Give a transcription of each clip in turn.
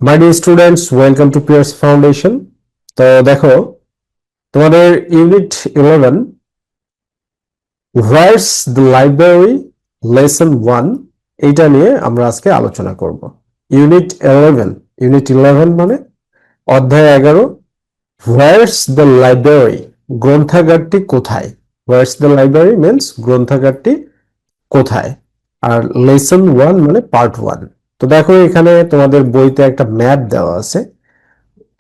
My dear students, welcome to Pears foundation. তো দেখো, তোমাদের unit 11 what's the library lesson 1 এইটা নিয়ে আমরা আজকে আলোচনা করব। ইউনিট 11 মানে অধ্যায় 11, হোয়াটস দ্য লাইব্রেরি, গ্রন্থাগারটি কোথায়। হোয়াটস দ্য লাইব্রেরি মিন্স গ্রন্থাগারটি কোথায়, আর লেসন 1 মানে পার্ট 1। তো দেখো, এখানে তোমাদের বইতে একটা ম্যাপ দেওয়া আছে।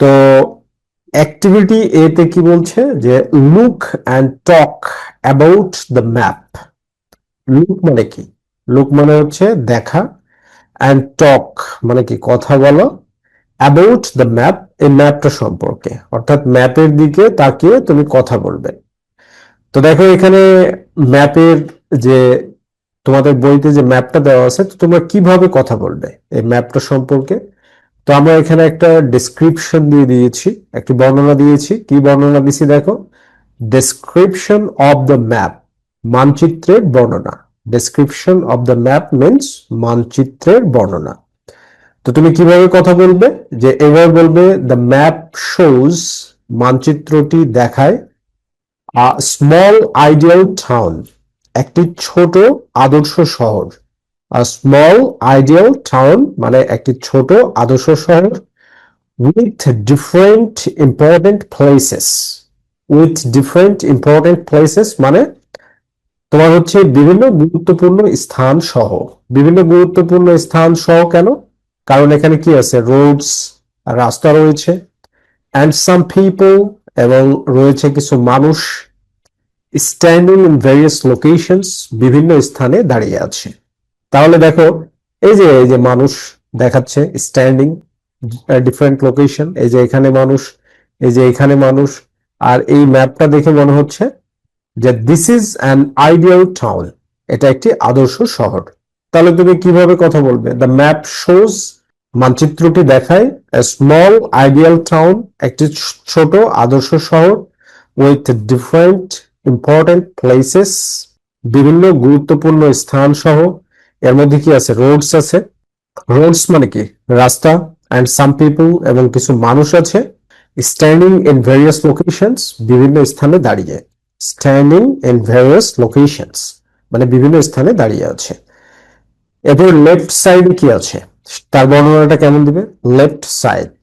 তো অ্যাক্টিভিটি এ তে কি বলছে যে look and talk about the map. Look মানে কি? লুক মানে হচ্ছে দেখা, অ্যান্ড টক মানে কি কথা বলো, অ্যাবাউট দ্য ম্যাপ এই ম্যাপটা সম্পর্কে, অর্থাৎ ম্যাপের দিকে তাকিয়ে তুমি কথা বলবে। তো দেখো, এখানে ম্যাপের যে তোমাদের বইতে যে ম্যাপটা দেওয়া আছে, তো তোমরা কিভাবে কথা বলবে এই ম্যাপটা সম্পর্কে। তো আমরা এখানে একটা ডেসক্রিপশন দিয়ে দিয়েছি, একটি বর্ণনা দিয়েছি। কি বর্ণনা দিছি দেখো, ডেসক্রিপশন অফ দ্য ম্যাপ, মানচিত্রের বর্ণনা। Description of the map means মানচিত্রের বর্ণনা। তো তুমি কিভাবে কথা বলবে, যে এবার বলবে দ্য ম্যাপ শোজ, মানচিত্রটি দেখায়, আ স্মল আইডিয়াল টাউন, একটি ছোট আদর্শ শহর। আ স্মল আইডিয়াল টাউন মানে একটি ছোট আদর্শ শহর, with different important places, with different important places মানে তোমার হচ্ছে বিভিন্ন গুরুত্বপূর্ণ স্থান সহ। বিভিন্ন গুরুত্বপূর্ণ স্থান সহ কেন? কারণ এখানে কি আছে, রোডস, রাস্তা রয়েছে, and some people এবং রয়েছে কিছু মানুষ, স্ট্যান্ডিং ইন ভেরিয়াস লোকেশনস বিভিন্ন স্থানে দাঁড়িয়ে আছে। তাহলে দেখো, এই যে মানুষ দেখাচ্ছে, স্ট্যান্ডিং, ডিফারেন্ট লোকেশন, এই যে এখানে মানুষ, এই যে এখানে মানুষ। আর এই ম্যাপটা দেখে মনে হচ্ছে যে this is an ideal town, এটা একটি আদর্শ শহর। তাহলে তুমি কিভাবে কথা বলবে? দ্য ম্যাপ শোজ, মানচিত্রটি দেখায়, এ স্মল আইডিয়াল টাউন, একটি ছোট আদর্শ শহর, উইথ ডিফারেন্ট ইম্পর্টেন্ট প্লেসেস, বিভিন্ন গুরুত্বপূর্ণ স্থান সহ। এর মধ্যে কি আছে? রোডস আছে। রোডস মানে কি? রাস্তা। অ্যান্ড সাম পিপল এবং কিছু মানুষ আছে। স্ট্যান্ডিং ইন ভেরিয়াস লোকেশনস বিভিন্ন স্থানে দাঁড়িয়ে। স্ট্যান্ডিং ইন ভেরিয়াস লোকেশনস মানে বিভিন্ন স্থানে দাঁড়িয়ে আছে। এরপর লেফট সাইডে কি আছে, তার বর্ণনাটা কেমন দিবে? লেফট সাইড,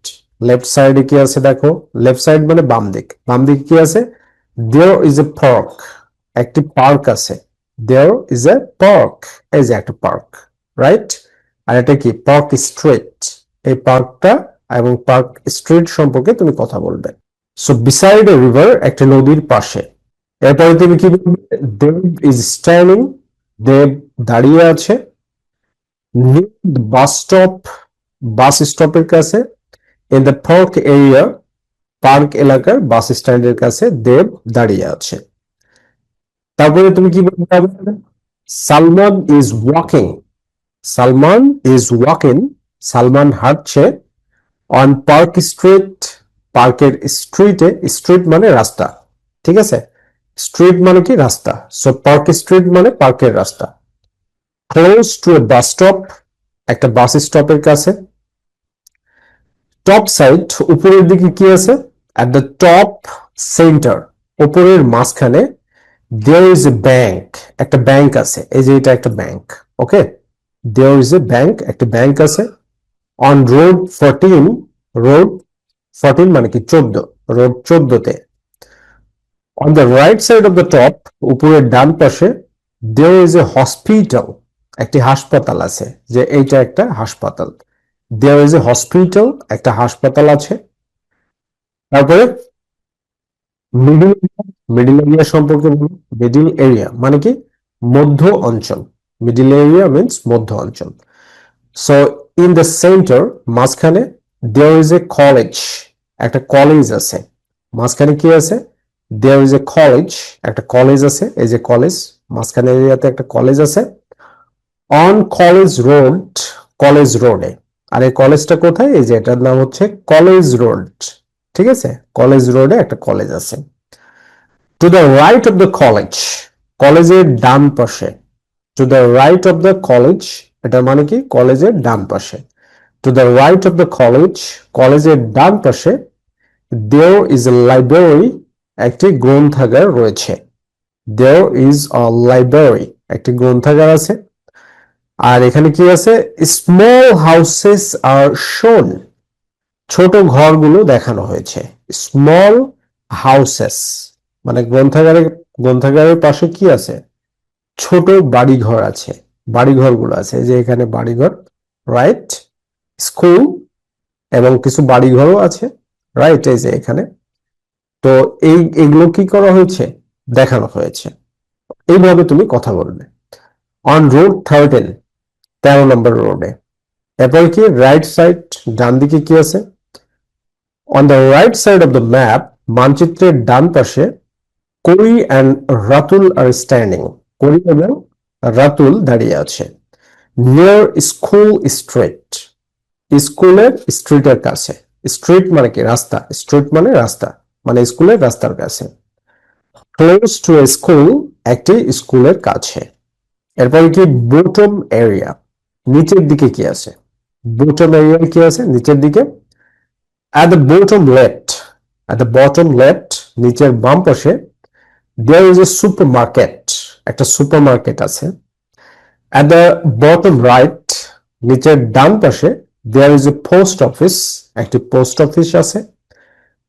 লেফট সাইডে কি আছে দেখো, লেফট সাইড মানে বাম দিক। বাম দিকে কি আছে? দেয়ার ইজ এ পার্ক, একটি পার্ক আছে। দেয়ার ইজ এ পার্ক, এই যে একটা পার্ক, রাইট। আর এটা কি? পার্ক স্ট্রিট, এই পার্কটা এবং পার্ক স্ট্রিট সম্পর্কে তুমি কথা বলবে। সো বিসাইড এ রিভার, একটা নদীর পাশে। এরপরে তুমি কি বলবে? দেব ইজ স্ট্যান্ডিং, দেব দাঁড়িয়ে আছে। বাস স্টপ, বাস স্টপের কাছে। In the park area, park এলাকার বাস স্ট্যান্ডের কাছে দেব দাঁড়িয়ে আছে। তারপরে তুমি কি বলতে হবে? Salman is walking, Salman is walking, Salman হাঁটছে। অন পার্ক স্ট্রিট, পার্কের স্ট্রিটে, স্ট্রিট মানে রাস্তা, ঠিক আছে। স্ট্রিট মানে কি? রাস্তা। সো পার্ক স্ট্রিট মানে পার্কের রাস্তা। ক্লোজ টু এ বাস স্টপ, একটা বাস স্টপের কাছে। টপ সাইড, উপরের দিকে কি আছে? অ্যাট দ্য টপ সেন্টার, উপরের মাঝখানে। দেয়ার ইজ এ ব্যাংক, একটা ব্যাংক আছে, এই যে এটা একটা bank, okay. There is a bank, একটা ব্যাংক আছে। অন রোড 14, রোড 14 মানে কি? 14, রোড 14 তে। On the right side of the top, উপরের ডান পাশে। দেয়ার ইজ এ হসপিটাল, একটি হাসপাতাল আছে, যে এইটা একটা হাসপাতাল। দেয়ার ইজ এ হসপিটাল, একটা হাসপাতাল আছে। তারপরে মিডল, মিডল এরিয়া সম্পর্কে বলো। মিডল এরিয়া মানে কি? মধ্য অঞ্চল। মিডল এরিয়া মিন্স মধ্য অঞ্চল। সো ইন দ্য সেন্টার, মাঝখানে। দেয়ার ইজ এ কলেজ, একটা কলেজ আছে। মাঝখানে কি আছে? দেয়ার ইজ এ কলেজ, একটা কলেজ আছে, এই যে কলেজ, মাঝখানে এরিয়াতে একটা কলেজ আছে। অন কলেজ রোড, কলেজ রোডে। আর এই কলেজটা কোথায়? এই যে এটার নাম হচ্ছে কলেজ রোড, ঠিক আছে। কলেজ রোডে একটা কলেজ আছে। To the right of the college, কলেজের ডান পাশে। To the right of the college, এটা মানে কি? কলেজের ডান পাশে। To the right of the college, কলেজের ডান পাশে there is a library, একটি গ্রন্থাগার রয়েছে। There is a library, একটি গ্রন্থাগার আছে। আর এখানে কি আছে? Small houses are shown, ছোট ঘরগুলো দেখানো হয়েছে। Small houses মানে গ্রন্থাগারের পাশে কি আছে? ছোট বাড়িঘর আছে, বাড়িঘরগুলো আছে, যে এখানে বাড়িঘর, রাইট? স্কুল এবং কিছু বাড়িঘরও আছে, রাইট? এই যে এখানে। তো এগুলো কি করা হয়েছে? দেখানো হয়েছে। এইভাবে তুমি কথা বলবে। অন রোড 13 নম্বর রোডে। এরপর কি? রাইট সাইড, ডান দিকে কি আছে? On the right side of the map, মানচিত্রের ডান পাশে করি অ্যান্ড রাতুল আর স্ট্যান্ডিং, করি এবং রাতুল দাঁড়িয়ে আছে। নিয়ার স্কুল স্ট্রিট, স্কুলের স্ট্রিটের কাছে। স্ট্রিট মানে কি? রাস্তা। স্ট্রিট মানে রাস্তা, মানে স্কুলের রাস্তার কাছে। ক্লোজ টু এ স্কুল, একটি স্কুলের কাছে। এরপরে কি? বটম এরিয়া, নিচের দিকে কি আছে? বটম এরিয়া কি আছে নিচের দিকে? at the bottom left, at the bottom left, নিচের বাম পাশে there is a supermarket, একটা সুপারমার্কেট আছে। at the bottom right, নিচের ডান পাশে there is a post office, একটি পোস্ট অফিস আছে।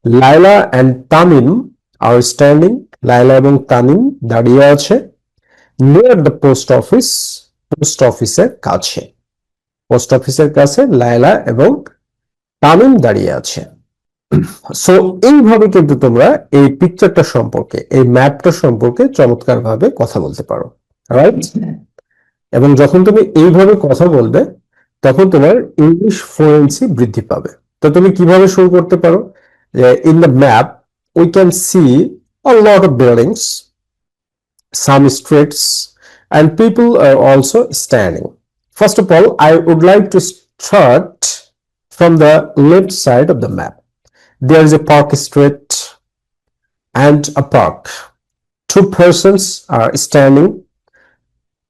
লাইলা and তামিম are standing, লাইলা এবং তামিম দাঁড়িয়ে আছে। near the post office, post অফিসের কাছে। পোস্ট অফিসের কাছে লাইলা এবং তামিম দাঁড়িয়ে আছে। সো এইভাবে কিন্তু তোমরা এই পিকচারটা সম্পর্কে, এই ম্যাপটা সম্পর্কে চমৎকার ভাবে কথা বলতে পারো, রাইট? এবং যখন তুমি এইভাবে কথা বলবে তখন তোমার ইংলিশ ফ্লুয়েন্সি বৃদ্ধি পাবে। তো তুমি কিভাবে শুরু করতে পারো? In the map we can see a lot of buildings, some streets, and people are also standing. First of all, I would like to start from the left side of the map. There is a Park Street and a park. Two persons are standing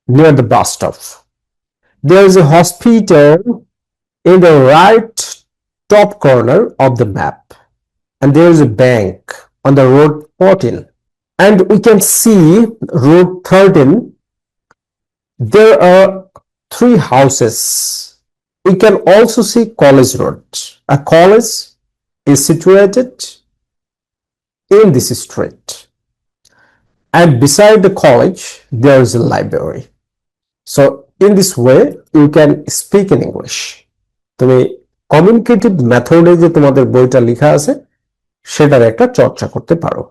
near the bus stop. There is a hospital in the right top corner of the map, and there is a bank on the road 14. And we can see road 13. There are 3 houses. We can also see College Road. A college is situated in this street, and beside the college there is a library. So in this way you can speak in English. তুমি communicative মেথডে যে তোমাদের বইটা লেখা আছে সেটার একটা চর্চা করতে পারো।